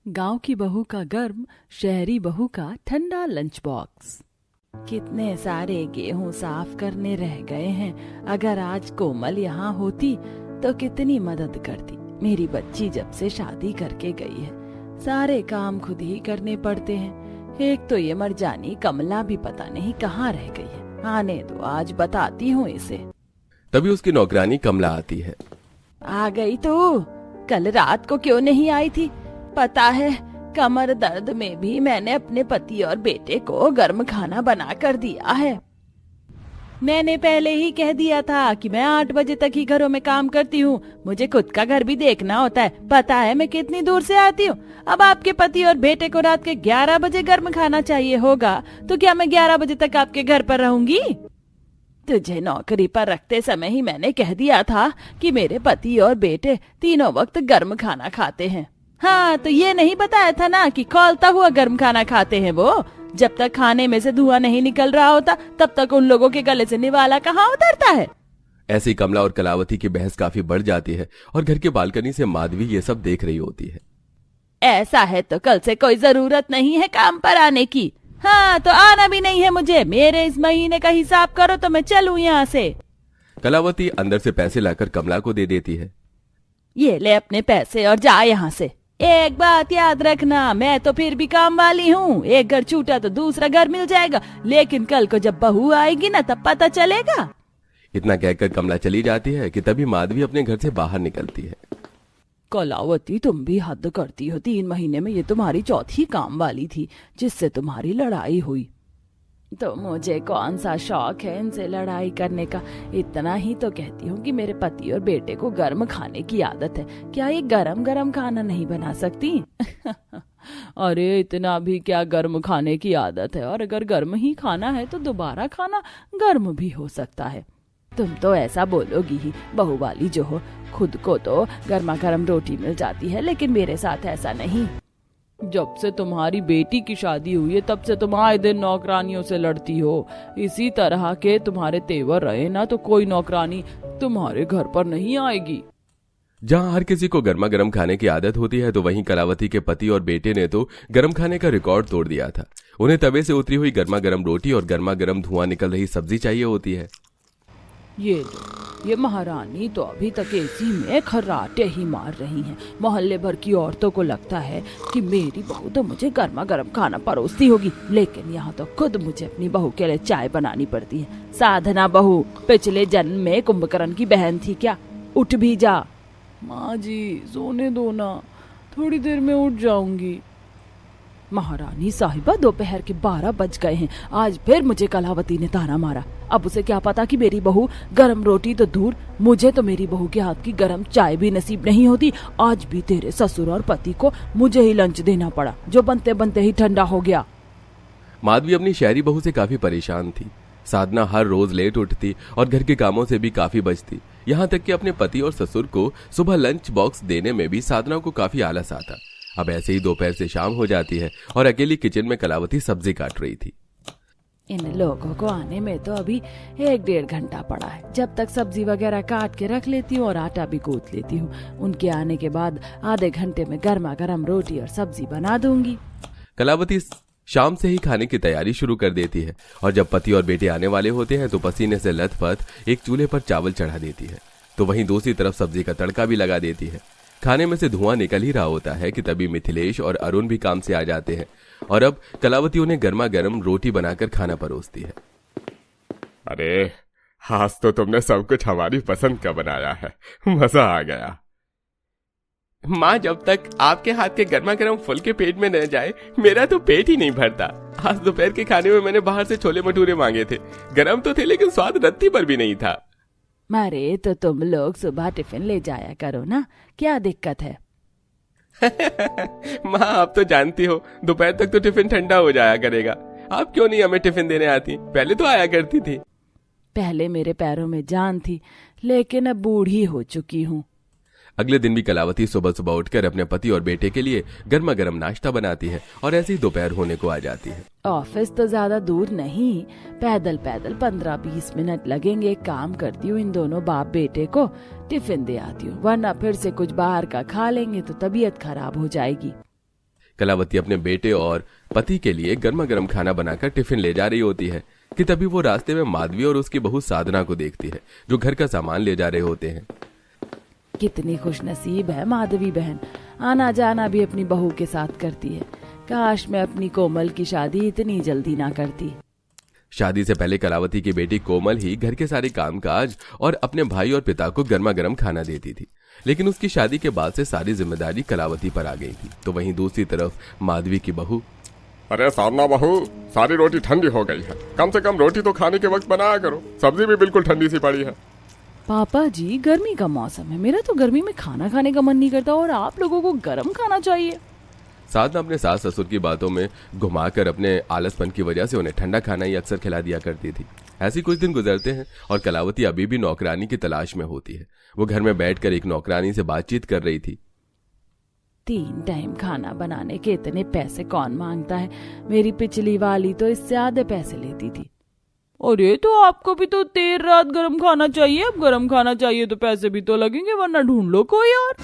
गांव की बहू का गर्म, शहरी बहू का ठंडा लंच बॉक्स। कितने सारे गेहूं साफ करने रह गए हैं। अगर आज कोमल यहाँ होती तो कितनी मदद करती। मेरी बच्ची जब से शादी करके गई है सारे काम खुद ही करने पड़ते हैं। एक तो ये मरजानी कमला भी पता नहीं कहाँ रह गई है। आने दो, आज बताती हूँ इसे। तभी उसकी नौकरानी कमला आती है। आ गई तू? कल रात को क्यों नहीं आई थी? पता है कमर दर्द में भी मैंने अपने पति और बेटे को गर्म खाना बना कर दिया है। मैंने पहले ही कह दिया था कि मैं 8 बजे तक ही घरों में काम करती हूँ। मुझे खुद का घर भी देखना होता है। पता है मैं कितनी दूर से आती हूँ। अब आपके पति और बेटे को रात के 11 बजे गर्म खाना चाहिए होगा, तो क्या मैं 11 बजे तक आपके घर पर रहूंगी? तुझे नौकरी पर रखते समय ही मैंने कह दिया था कि मेरे पति और बेटे तीनों वक्त गर्म खाना खाते हैं। हाँ, तो ये नहीं बताया था ना कि खौलता हुआ गर्म खाना खाते हैं वो। जब तक खाने में से धुआं नहीं निकल रहा होता तब तक उन लोगों के गले से निवाला कहाँ उतरता है। ऐसे ही कमला और कलावती की बहस काफी बढ़ जाती है और घर के बालकनी से माधवी ये सब देख रही होती है। ऐसा है तो कल से कोई जरूरत नहीं है काम पर आने की। हाँ, तो आना भी नहीं है मुझे। मेरे इस महीने का हिसाब करो तो मैं चलूं यहाँ से। कलावती अंदर से पैसे लाकर कमला को दे देती है। ये ले अपने पैसे और जा यहाँ से। एक बात याद रखना, मैं तो फिर भी काम वाली हूँ। एक घर छूटा तो दूसरा घर मिल जाएगा, लेकिन कल को जब बहू आएगी ना तब पता चलेगा। इतना कहकर कमला चली जाती है कि तभी माधवी अपने घर से बाहर निकलती है। कलावती, तुम भी हद करती हो। 3 महीने में ये तुम्हारी चौथी काम वाली थी जिससे तुम्हारी लड़ाई हुई। तो मुझे कौन सा शौक है इनसे लड़ाई करने का। इतना ही तो कहती हूँ कि मेरे पति और बेटे को गर्म खाने की आदत है। क्या ये गरम गरम खाना नहीं बना सकती? अरे इतना भी क्या गर्म खाने की आदत है। और अगर गर्म ही खाना है तो दोबारा खाना गर्म भी हो सकता है। तुम तो ऐसा बोलोगी ही, बहू वाली जो हो। खुद को तो गर्मा गर्म रोटी मिल जाती है, लेकिन मेरे साथ ऐसा नहीं। जब से तुम्हारी बेटी की शादी हुई है तब से तुम आए दिन नौकरानियों से लड़ती हो। इसी तरह के तुम्हारे तेवर रहे ना तो कोई नौकरानी तुम्हारे घर पर नहीं आएगी। जहाँ हर किसी को गर्मा गर्म खाने की आदत होती है, तो वहीं कलावती के पति और बेटे ने तो गर्म खाने का रिकॉर्ड तोड़ दिया था। उन्हें तवे से उतरी हुई गर्मा गर्म रोटी और गर्मा गर्म धुआं निकल रही सब्जी चाहिए होती है। ये महारानी तो अभी तक एसी में खर्राटे ही मार रही हैं। मोहल्ले भर की औरतों को लगता है कि मेरी बहू तो मुझे गर्मा गर्म खाना परोसती होगी, लेकिन यहाँ तो खुद मुझे अपनी बहू के लिए चाय बनानी पड़ती है। साधना बहू पिछले जन्म में कुंभकर्ण की बहन थी क्या? उठ भी जा। माँ जी सोने दो ना, थोड़ी देर में उठ जाऊंगी। महारानी साहिबा, दोपहर के 12 बज गए हैं। आज फिर मुझे कलावती ने ताना मारा। अब उसे क्या पता कि मेरी बहू गरम रोटी तो दूर, मुझे तो मेरी बहू के हाथ की गरम चाय भी नसीब नहीं होती। आज भी तेरे ससुर और पति को मुझे ही लंच देना पड़ा, जो बनते बनते ही ठंडा हो गया। माधवी अपनी शहरी बहू से काफी परेशान थी। साधना हर रोज लेट उठती और घर के कामों से भी काफी बचती। यहाँ तक कि अपने पति और ससुर को सुबह लंच बॉक्स देने में भी साधना को काफी आलस आता। अब ऐसे ही दोपहर से शाम हो जाती है और अकेली किचन में कलावती सब्जी काट रही थी। इन लोगों को आने में तो अभी 1-1.5 घंटा पड़ा है। जब तक सब्जी वगैरह काट के रख लेती हूँ और आटा भी गूंथ लेती हूँ। उनके आने के बाद आधे घंटे में गर्मा गर्म रोटी और सब्जी बना दूंगी। कलावती शाम से ही खाने की तैयारी शुरू कर देती है और जब पति और बेटे आने वाले होते हैं तो पसीने से लथपथ एक चूल्हे पर चावल चढ़ा देती है, तो वहीं दूसरी तरफ सब्जी का तड़का भी लगा देती है। खाने में से धुआं निकल ही रहा होता है कि तभी मिथिलेश और अरुण भी काम से आ जाते हैं और अब कलावती उन्हें गर्मा गर्म रोटी बनाकर खाना परोसती है। अरे आज तो तुमने सब कुछ हमारी पसंद का बनाया है, मजा आ गया। माँ, जब तक आपके हाथ के गर्मा गर्म फुल के पेट में न जाए मेरा तो पेट ही नहीं भरता। आज दोपहर के खाने में मैंने बाहर से छोले भटूरे मांगे थे। गरम तो थे लेकिन स्वाद रत्ती पर भी नहीं था। मारे तो तुम लोग सुबह टिफिन ले जाया करो ना, क्या दिक्कत है? माँ, आप तो जानती हो दोपहर तक तो टिफिन ठंडा हो जाया करेगा। आप क्यों नहीं हमें टिफिन देने आती? पहले तो आया करती थी। पहले मेरे पैरों में जान थी, लेकिन अब बूढ़ी हो चुकी हूँ। अगले दिन भी कलावती सुबह सुबह उठकर अपने पति और बेटे के लिए गर्मा गर्म नाश्ता बनाती है और ऐसे ही दोपहर होने को आ जाती है। ऑफिस तो ज्यादा दूर नहीं, पैदल पैदल 15-20 मिनट लगेंगे। एक काम करती हूँ, इन दोनों बाप बेटे को टिफिन दे आती हूँ, वरना फिर से कुछ बाहर का खा लेंगे तो तबीयत खराब हो जाएगी। कलावती अपने बेटे और पति के लिए गर्मा गर्म खाना बनाकर टिफिन ले जा रही होती है कि तभी वो रास्ते में माधवी और उसकी बहू साधना को देखती है, जो घर का सामान ले जा रहे होते हैं। कितनी खुशनसीब है माधवी बहन, आना जाना भी अपनी बहू के साथ करती है। काश मैं अपनी कोमल की शादी इतनी जल्दी ना करती। शादी से पहले कलावती की बेटी कोमल ही घर के सारे कामकाज और अपने भाई और पिता को गर्मा गर्म खाना देती थी, लेकिन उसकी शादी के बाद से सारी जिम्मेदारी कलावती पर आ गई थी। तो वहीं दूसरी तरफ माधवी की बहू, अरे साधना बहू, सारी रोटी ठंडी हो गई है, कम से कम रोटी तो खाने के वक्त बनाया करो, सब्जी भी बिल्कुल ठंडी सी पड़ी है। पापा जी, गर्मी का मौसम है, मेरा तो गर्मी में खाना खाने का मन नहीं करता और आप लोगों को गर्म खाना चाहिए। साधना अपने सास ससुर की बातों में घुमाकर अपने आलसपन की वजह से उन्हें ठंडा खाना ही अक्सर खिला दिया करती थी। ऐसे कुछ दिन गुजरते हैं और कलावती अभी भी नौकरानी की तलाश में होती है। वो घर में बैठकर एक नौकरानी से बातचीत कर रही थी। 3 टाइम खाना बनाने के इतने पैसे कौन मांगता है? मेरी पिछली वाली तो इससे आधे पैसे लेती थी। अरे तो आपको भी तो देर रात गरम खाना चाहिए, अब गरम खाना चाहिए तो पैसे भी तो लगेंगे, वरना ढूंढ लो कोई और।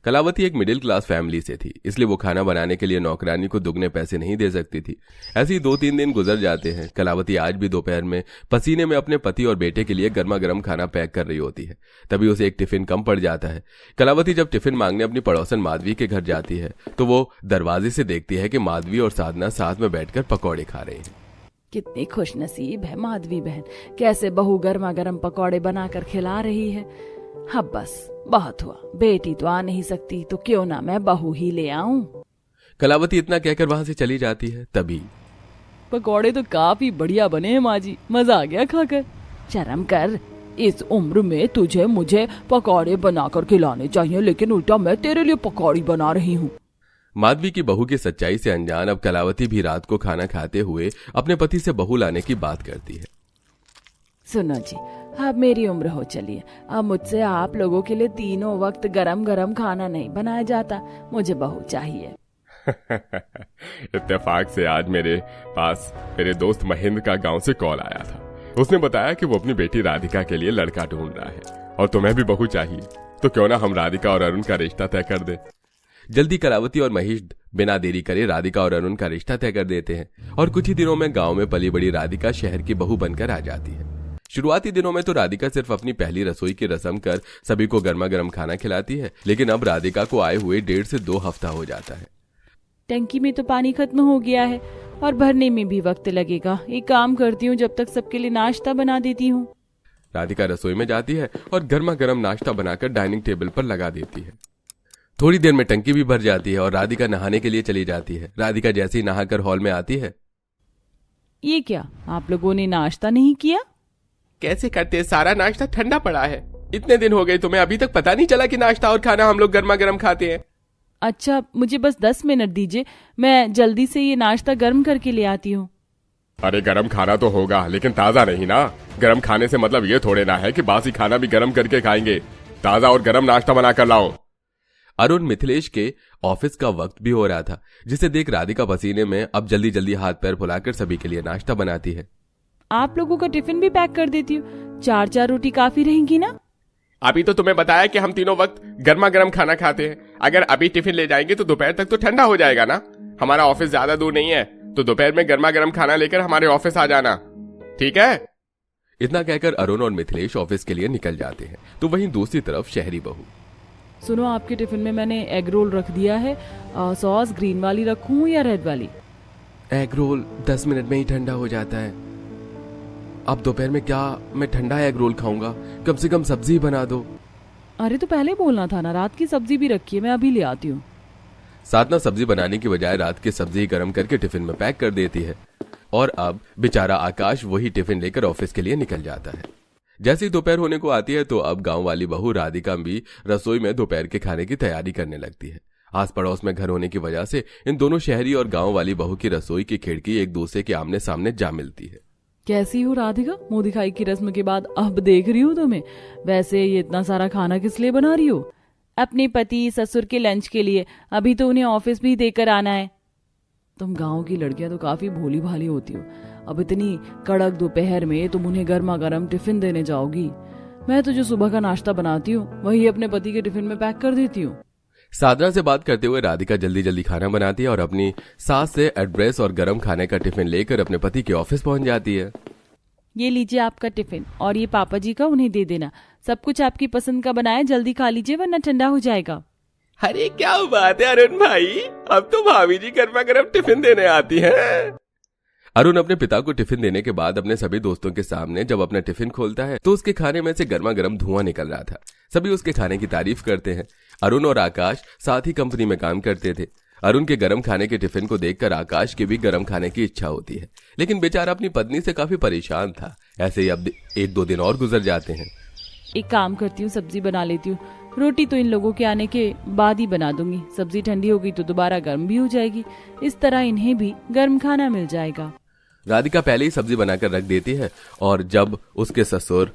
कलावती एक मिडिल क्लास फैमिली से थी, इसलिए वो खाना बनाने के लिए नौकरानी को दुगने पैसे नहीं दे सकती थी। ऐसे ही 2-3 दिन गुजर जाते हैं। कलावती आज भी दोपहर में पसीने में अपने पति और बेटे के लिए गर्मा गर्म खाना पैक कर रही होती है। तभी उसे एक टिफिन कम पड़ जाता है। कलावती जब टिफिन मांगने अपनी पड़ोसन माधवी के घर जाती है तो वो दरवाजे से देखती है कि माधवी और साधना साथ में बैठकर पकौड़े खा रहे हैं। कितनी खुशनसीब है माधवी बहन, कैसे बहू गर्मा गर्म पकौड़े बनाकर खिला रही है। अब बस बहुत हुआ, बेटी तो आ नहीं सकती तो क्यों ना मैं बहू ही ले आऊं। कलावती इतना कहकर वहां से चली जाती है। तभी पकौड़े तो काफी बढ़िया बने हैं माँ जी, मजा आ गया खाकर। शर्म कर, इस उम्र में तुझे मुझे पकौड़े बनाकर खिलाने चाहिए, लेकिन उल्टा मैं तेरे लिए पकौड़ी बना रही हूँ। माधवी की बहू की सच्चाई से अनजान अब कलावती भी रात को खाना खाते हुए अपने पति से बहू लाने की बात करती है। सुनो जी, अब मेरी उम्र हो चली है, अब मुझसे आप लोगों के लिए तीनों वक्त गरम गरम खाना नहीं बनाया जाता, मुझे बहू चाहिए। इत्तेफाक से आज मेरे पास मेरे दोस्त महेंद्र का गांव से कॉल आया था। उसने बताया कि वो अपनी बेटी राधिका के लिए लड़का ढूंढ रहा है और तुम्हें भी बहू चाहिए, तो क्यों ना हम राधिका और अरुण का रिश्ता तय कर दे। जल्दी कलावती और महेश बिना देरी करे राधिका और अरुण का रिश्ता तय कर देते हैं और कुछ ही दिनों में गांव में पली बड़ी राधिका शहर की बहू बनकर आ जाती है। शुरुआती दिनों में तो राधिका सिर्फ अपनी पहली रसोई की रस्म कर सभी को गर्मा गर्म खाना खिलाती है, लेकिन अब राधिका को आए हुए 1.5 से 2 हफ्ता हो जाता है। टंकी में तो पानी खत्म हो गया है और भरने में भी वक्त लगेगा। एक काम करती हूँ, जब तक सबके लिए नाश्ता बना देती हूँ। राधिका रसोई में जाती है और गर्मा गर्म नाश्ता बनाकर डाइनिंग टेबल पर लगा देती है। थोड़ी देर में टंकी भी भर जाती है और राधिका नहाने के लिए चली जाती है। राधिका जैसे ही नहाकर हॉल में आती है, ये क्या, आप लोगों ने नाश्ता नहीं किया? कैसे करते, सारा नाश्ता ठंडा पड़ा है। इतने दिन हो गए, तुम्हें अभी तक पता नहीं चला कि नाश्ता और खाना हम लोग गर्मा गर्म खाते हैं। अच्छा, मुझे बस 10 मिनट दीजिए, मैं जल्दी से ये नाश्ता गर्म करके ले आती हूँ। अरे गरम खाना तो होगा, लेकिन ताजा नहीं ना। गरम खाने से मतलब ये थोड़े ना है कि बासी खाना भी गरम करके खाएंगे। ताजा और गरम नाश्ता बना कर लाओ। अरुण मिथिलेश के ऑफिस का वक्त भी हो रहा था, जिसे देख राधिका पसीने में अब जल्दी जल्दी हाथ पैर फुलाकर सभी के लिए नाश्ता बनाती है। आप लोगों का टिफिन भी पैक कर देती हूँ, 4-4 रोटी काफी रहेंगी ना? अभी तो तुम्हें बताया कि हम तीनों वक्त गर्मा गर्म खाना खाते हैं। अगर अभी टिफिन ले जाएंगे तो दोपहर तक तो ठंडा हो जाएगा ना। हमारा ऑफिस ज्यादा दूर नहीं है, तो दोपहर में गर्मा गर्म खाना लेकर हमारे ऑफिस आ जाना, ठीक है? इतना कहकर अरुण और मिथिलेश ऑफिस के लिए निकल जाते हैं। तो वहीं दूसरी तरफ शहरी बहू, सुनो, आपके टिफिन में मैंने एग रोल रख दिया है, सॉस ग्रीन वाली रखूं या रेड वाली? एग रोल 10 मिनट में ही ठंडा हो जाता है। अब दोपहर में क्या मैं ठंडा एग रोल खाऊंगा? कम से कम सब्जी बना दो। अरे तो पहले बोलना था ना, रात की सब्जी भी रखी है, मैं अभी ले आती हूँ। साधना सब्जी बनाने की बजाय रात की सब्जी गर्म करके टिफिन में पैक कर देती है और अब बेचारा आकाश वही टिफिन लेकर ऑफिस के लिए निकल जाता है। जैसे ही दोपहर होने को आती है तो अब गांव वाली बहू राधिका भी रसोई में दोपहर के खाने की तैयारी करने लगती है। आस पड़ोस में घर होने की वजह से इन दोनों शहरी और गांव वाली बहू की रसोई की खिड़की एक दूसरे के आमने सामने जा मिलती है। कैसी हो राधिका? मुंह दिखाई की रस्म के बाद अब देख रही हूँ तुम्हें। वैसे ये इतना सारा खाना किस लिए बना रही हो? अपने पति ससुर के लंच के लिए, अभी तो उन्हें ऑफिस भी देकर आना है। तुम गांव की लड़कियां तो काफी भोली भाली होती हो, अब इतनी कड़क दोपहर में तुम उन्हें गर्मा गर्म टिफिन देने जाओगी? मैं तो जो सुबह का नाश्ता बनाती हूँ वही अपने पति के टिफिन में पैक कर देती हूँ। साधना से बात करते हुए राधिका जल्दी जल्दी खाना बनाती है और अपनी सास से एड्रेस और गरम खाने का टिफिन लेकर अपने पति के ऑफिस पहुंच जाती है। ये लीजिए आपका टिफिन और ये पापा जी का, उन्हें दे देना। सब कुछ आपकी पसंद का बनाया, जल्दी खा लीजिए वरना ठंडा हो जाएगा। अरे क्या बात है अरुण भाई, अब तो भाभी जी गर्मा गर्म टिफिन देने आती हैं। अरुण अपने पिता को टिफिन देने के बाद अपने सभी दोस्तों के सामने जब अपना टिफिन खोलता है तो उसके खाने में से गर्मा गर्म धुआं निकल रहा था। सभी उसके खाने की तारीफ करते हैं। अरुण और आकाश साथ ही कंपनी में काम करते थे। अरुण के गर्म खाने के टिफिन को देखकर आकाश की भी गर्म खाने की इच्छा होती है, लेकिन बेचारा अपनी पत्नी से काफी परेशान था। ऐसे ही अब 1-2 दिन और गुजर जाते हैं। एक काम करती हूँ, सब्जी बना लेती हूँ। रोटी तो इन लोगों के आने के बाद ही बना दूंगी। सब्जी ठंडी हो गई तो दोबारा गर्म भी हो जाएगी। इस तरह इन्हें भी गर्म खाना मिल जाएगा। राधिका पहले ही सब्जी बनाकर रख देती है और जब उसके ससुर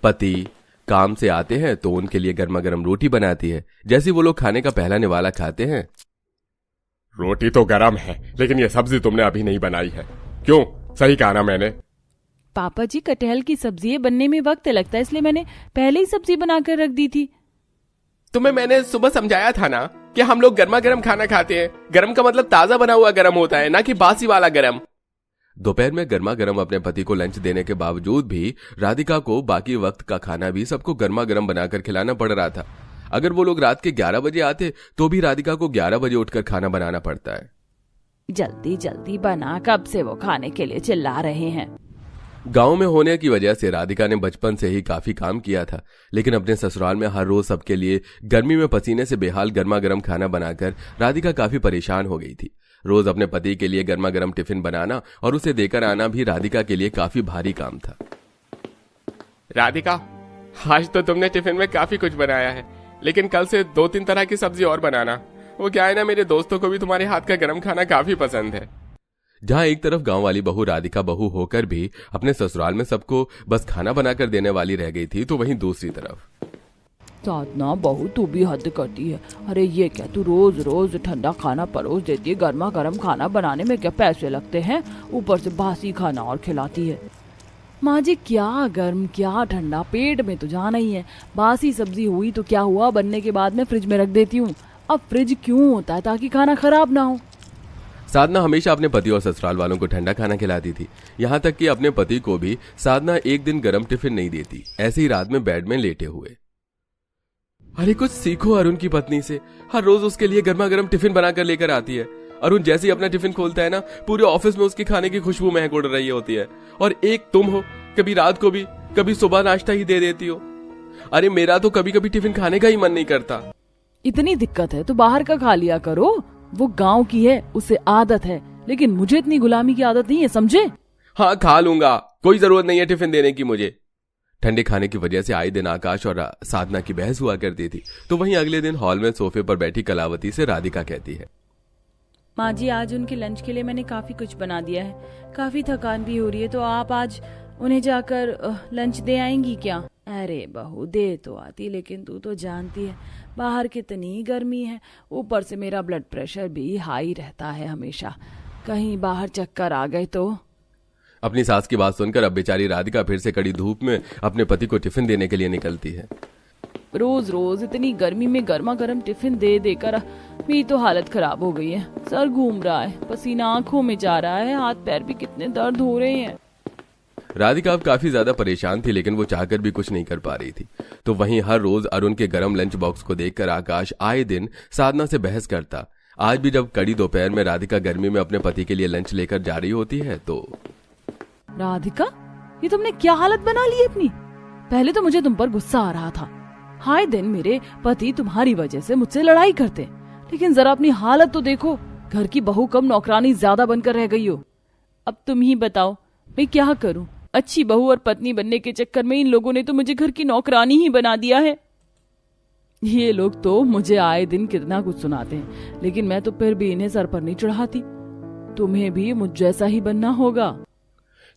पति काम से आते हैं तो उनके लिए गर्मा गर्म रोटी बनाती है। जैसे वो लोग खाने का पहला निवाला खाते हैं। रोटी तो गरम है, लेकिन ये सब्जी तुमने अभी नहीं बनाई है। क्यों? सही कहा ना मैंने? पापा जी, कटहल की सब्जी बनने में वक्त लगता है, इसलिए मैंने पहले ही सब्जी बनाकर रख दी थी। तुम्हें मैंने सुबह समझाया था ना कि हम लोग गर्मा गर्म खाना खाते हैं। गरम का मतलब ताजा बना हुआ गरम होता है, ना कि बासी वाला गरम। दोपहर में गर्मा गर्म अपने पति को लंच देने के बावजूद भी राधिका को बाकी वक्त का खाना भी सबको गर्मा गर्म बनाकर खिलाना पड़ रहा था। अगर वो लोग रात के 11 बजे आते तो भी राधिका को 11 बजे उठकर खाना बनाना पड़ता है। जल्दी जल्दी बना, कब से वो खाने के लिए चिल्ला रहे हैं। गांव में होने की वजह से राधिका ने बचपन से ही काफी काम किया था, लेकिन अपने ससुराल में हर रोज सबके लिए गर्मी में पसीने से बेहाल गर्मा गर्म खाना बनाकर राधिका काफी परेशान हो गई थी। रोज अपने पति के लिए गर्मा गर्म टिफिन बनाना और उसे देकर आना भी राधिका के लिए काफी भारी काम था। राधिका, आज तो तुमने टिफिन में काफी कुछ बनाया है, लेकिन कल से 2-3 तरह की सब्जी और बनाना। वो क्या है ना, मेरे दोस्तों को भी तुम्हारे हाथ का गर्म खाना काफी पसंद है। जहां एक तरफ गांव वाली बहू राधिका बहू होकर भी अपने ससुराल में सबको बस खाना बनाकर देने वाली रह गई थी, तो वहीं दूसरी तरफ साधना बहू, तू भी हद करती है। अरे ये क्या, तू रोज रोज ठंडा खाना परोस देती है। गर्मा गर्म खाना बनाने में क्या पैसे लगते हैं, ऊपर से बासी खाना और खिलाती है। माँ जी, क्या गर्म क्या ठंडा, पेट में तो जाना ही है। बासी सब्जी हुई तो क्या हुआ, बनने के बाद मैं फ्रिज में रख देती हूँ। अब फ्रिज क्यों होता है? ताकि खाना खराब ना हो। साधना हमेशा अपने पति और ससुराल वालों को ठंडा खाना खिलाती थी। यहाँ तक कि अपने पति को भी साधना एक दिन गर्म टिफिन नहीं देती, ऐसे ही रात में बेड में लेटे हुए। अरे कुछ सीखो अरुण की पत्नी से, हर रोज उसके लिए गर्मा गर्म टिफिन बनाकर लेकर आती है। अरुण जैसे ही अपना टिफिन खोलता है ना, पूरे ऑफिस में उसके खाने की खुशबू महक उड़ रही होती है। और एक तुम हो, कभी रात को भी, कभी सुबह नाश्ता ही दे देती हो। अरे मेरा तो कभी कभी टिफिन खाने का ही मन नहीं करता। इतनी दिक्कत है तो बाहर का खा लिया करो। वो गांव की है, उसे आदत है, लेकिन मुझे इतनी गुलामी की आदत नहीं है, समझे? हाँ, खा लूंगा, कोई जरूरत नहीं है टिफिन देने की मुझे। ठंडे खाने की वजह से आए दिन आकाश और साधना की बहस हुआ करती थी। तो वहीं अगले दिन हॉल में सोफे पर बैठी कलावती से राधिका कहती है, माँ जी, आज उनके लंच के लिए मैंने काफी कुछ बना दिया है। काफी थकान भी हो रही है, तो आप आज उन्हें जाकर लंच दे आएंगी क्या? अरे बहू, दे तो आती, लेकिन तू तो जानती है बाहर कितनी गर्मी है। ऊपर से मेरा ब्लड प्रेशर भी हाई रहता है हमेशा। कहीं बाहर चक्कर आ गए तो। अपनी सास की बात सुनकर अब बेचारी राधिका फिर से कड़ी धूप में अपने पति को टिफिन देने के लिए निकलती है। रोज रोज इतनी गर्मी में गर्मा गर्म टिफिन दे देकर मेरी तो हालत खराब हो गई है। सर घूम रहा है, पसीना आंखों में जा रहा है, हाथ पैर भी कितने दर्द हो रहे हैं। राधिका अब काफी ज्यादा परेशान थी, लेकिन वो चाहकर भी कुछ नहीं कर पा रही थी। तो वहीं हर रोज अरुण के गर्म लंच बॉक्स को देखकर आकाश आए दिन साधना से बहस करता। आज भी जब कड़ी दोपहर में राधिका गर्मी में अपने पति के लिए लंच लेकर जा रही होती है तो, राधिका, ये तुमने क्या हालत बना ली अपनी? पहले तो मुझे तुम पर गुस्सा आ रहा था। हाय दिन मेरे पति तुम्हारी वजह से मुझसे लड़ाई करते, लेकिन जरा अपनी हालत तो देखो। घर की बहू कम नौकरानी ज्यादा बनकर रह गई हो। अब तुम ही बताओ मैं क्या करूं? अच्छी बहू और पत्नी बनने के चक्कर में इन लोगों ने तो मुझे घर की नौकरानी ही बना दिया है। ये लोग तो मुझे आए दिन कितना कुछ सुनाते हैं, लेकिन मैं तो फिर भी इन्हें सर पर नहीं चढ़ाती। तुम्हें भी मुझ जैसा ही बनना होगा।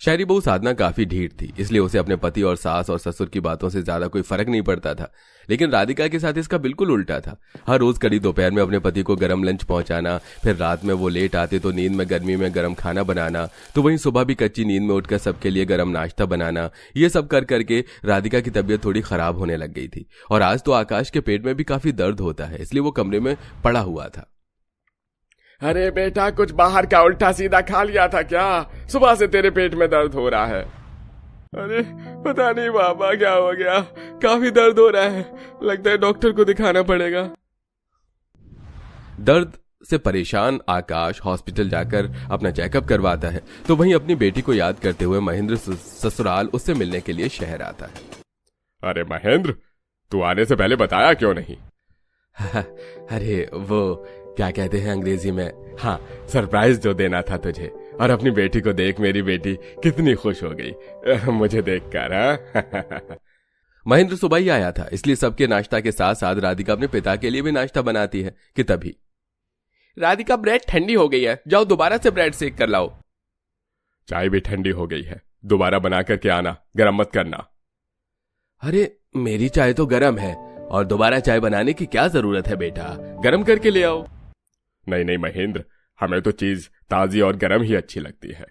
शहरी बहू साधना काफी ढीठ थी, इसलिए उसे अपने पति और सास और ससुर की बातों से ज्यादा कोई फर्क नहीं पड़ता था। लेकिन राधिका के साथ इसका बिल्कुल उल्टा था। हर रोज करीब दोपहर में अपने पति को गर्म लंच पहुंचाना, फिर रात में वो लेट आते तो नींद में गर्मी में गर्म खाना बनाना, तो वहीं सुबह भी कच्ची नींद में उठकर सबके लिए गर्म नाश्ता बनाना। ये सब कर करके राधिका की तबीयत थोड़ी खराब होने लग गई थी। और आज तो आकाश के पेट में भी काफी दर्द होता है, इसलिए वो कमरे में पड़ा हुआ था। अरे बेटा, कुछ बाहर का उल्टा सीधा खा लिया था क्या? सुबह से तेरे पेट में दर्द हो रहा है। अरे पता नहीं बाबा क्या हो गया, काफी दर्द हो रहा है, लगता है डॉक्टर को दिखाना पड़ेगा। दर्द से परेशान आकाश हॉस्पिटल जाकर अपना चेकअप करवाता है, तो वहीं अपनी बेटी को याद करते हुए महेंद्र ससुराल उससे मिलने के लिए शहर आता है। अरे महेंद्र, तू आने से पहले बताया क्यों नहीं? अरे वो क्या कहते हैं अंग्रेजी में, हाँ, सरप्राइज जो देना था तुझे। और अपनी बेटी को देख, मेरी बेटी कितनी खुश हो गई मुझे देखकर। हाँ महेंद्र सुबह ही आया था, इसलिए सबके नाश्ता के साथ साथ राधिका अपने पिता के लिए भी नाश्ता बनाती है कि तभी राधिका, ब्रेड ठंडी हो गई है, जाओ दोबारा से ब्रेड सेक कर लाओ। चाय भी ठंडी हो गई है, दोबारा बना करके आना, गरम मत करना। अरे मेरी चाय तो गरम है, और दोबारा चाय बनाने की क्या जरूरत है बेटा, गरम करके ले आओ। नहीं नहीं महेंद्र, हमें तो चीज ताजी और गरम ही अच्छी लगती है।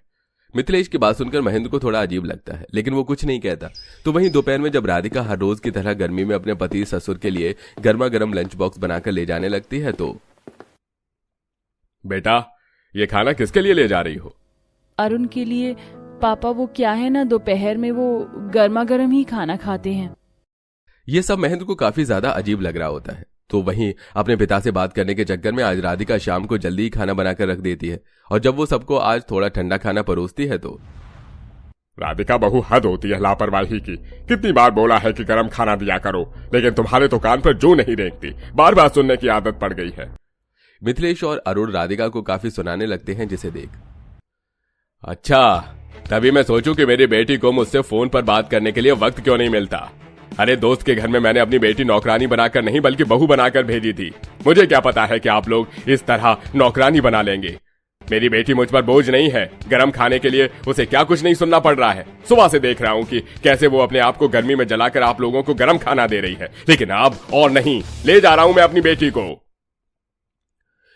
मिथिलेश की बात सुनकर महेंद्र को थोड़ा अजीब लगता है, लेकिन वो कुछ नहीं कहता। तो वहीं दोपहर में जब राधिका हर रोज की तरह गर्मी में अपने पति ससुर के लिए गर्मा गर्म लंच बॉक्स बनाकर ले जाने लगती है तो बेटा, ये खाना किसके लिए ले जा रही हो? अरुण के लिए पापा। वो क्या है ना, दोपहर में वो गर्मा गर्म ही खाना खाते हैं। ये सब महेंद्र को काफी ज्यादा अजीब लग रहा होता है। तो वहीं अपने पिता से बात करने के चक्कर में आज राधिका शाम को जल्दी ही खाना बनाकर रख देती है, और जब वो सबको आज थोड़ा ठंडा खाना परोसती है तो राधिका, बहु हद होती है लापरवाही की। कितनी बार बोला है कि गर्म खाना दिया करो, लेकिन तुम्हारे तो कान पर जू नहीं रेंगती, बार बार सुनने की आदत पड़ गई है। मिथिलेश और अरुण राधिका को काफी सुनाने लगते हैं, जिसे देख अच्छा, तभी मैं सोचूं कि मेरी बेटी को मुझसे फोन पर बात करने के लिए वक्त क्यों नहीं मिलता। अरे दोस्त के घर में मैंने अपनी बेटी नौकरानी बनाकर नहीं बल्कि बहू बनाकर भेजी थी। मुझे क्या पता है कि आप लोग इस तरह नौकरानी बना लेंगे। मेरी बेटी मुझ पर बोझ नहीं है, गरम खाने के लिए उसे क्या कुछ नहीं सुनना पड़ रहा है। सुबह से देख रहा हूं कि कैसे वो अपने आप को गर्मी में जलाकर आप लोगों को गरम खाना दे रही है, लेकिन अब और नहीं, ले जा रहा हूं मैं अपनी बेटी को।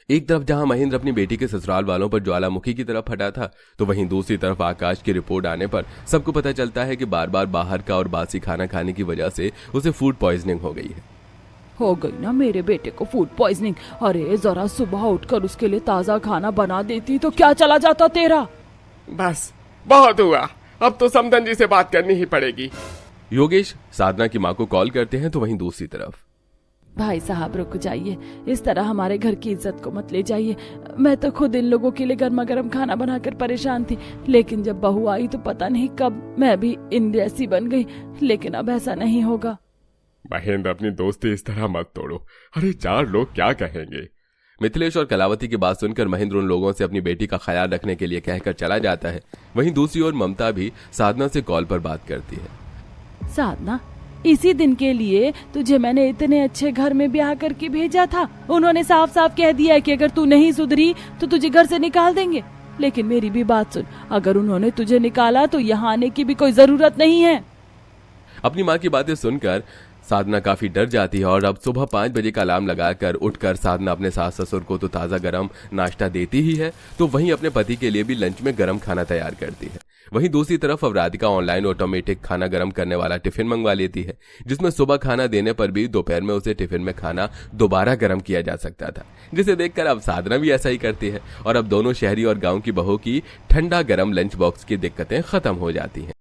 एक तरफ जहां महेंद्र अपनी बेटी के ससुराल वालों पर ज्वालामुखी की तरफ हटा था, तो वहीं दूसरी तरफ आकाश की रिपोर्ट आने पर सबको पता चलता है कि बार बार बाहर का और बासी खाना खाने की वजह से उसे फूड पॉइजनिंग हो गई है। हो गई ना मेरे बेटे को फूड पॉइजनिंग। अरे जरा सुबह उठकर उसके लिए ताजा खाना बना देती तो क्या चला जाता तेरा। बस बहुत हुआ, अब तो समधन जी से बात करनी ही पड़ेगी। योगेश साधना की माँ को कॉल करते हैं, तो वहीं दूसरी तरफ भाई साहब रुक जाइए, इस तरह हमारे घर की इज्जत को मत ले जाइए। मैं तो खुद इन लोगों के लिए गर्मा गर्म खाना बनाकर परेशान थी, लेकिन जब बहू आई तो पता नहीं कब मैं भी इन जैसी बन गई। लेकिन अब ऐसा नहीं होगा। महेंद्र, अपनी दोस्ती इस तरह मत तोड़ो। अरे चार लोग क्या कहेंगे। मिथिलेश और कलावती की बात सुनकर महेंद्र उन लोगों से अपनी बेटी का ख्याल रखने के लिए कहकर चला जाता है। वहीं दूसरी ओर ममता भी साधना से कॉल पर बात करती है। साधना, इसी दिन के लिए तुझे मैंने इतने अच्छे घर में ब्याह करके भेजा था। उन्होंने साफ साफ कह दिया है कि अगर तू नहीं सुधरी तो तुझे घर से निकाल देंगे। लेकिन मेरी भी बात सुन, अगर उन्होंने तुझे निकाला तो यहाँ आने की भी कोई जरूरत नहीं है। अपनी माँ की बातें सुनकर साधना काफी डर जाती है, और अब सुबह 5 बजे का अलार्म लगाकर उठकर साधना अपने सास ससुर को तो ताजा गरम नाश्ता देती ही है, तो वहीं अपने पति के लिए भी लंच में गरम खाना तैयार करती है। वहीं दूसरी तरफ अब राधिका ऑनलाइन ऑटोमेटिक खाना गरम करने वाला टिफिन मंगवा लेती है, जिसमें सुबह खाना देने पर भी दोपहर में उसे टिफिन में खाना दोबारा गरम किया जा सकता था, जिसे देखकर अब साधना भी ऐसा ही करती है, और अब दोनों शहरी और गांव की बहू की ठंडा गरम लंच बॉक्स की दिक्कतें खत्म हो जाती हैं।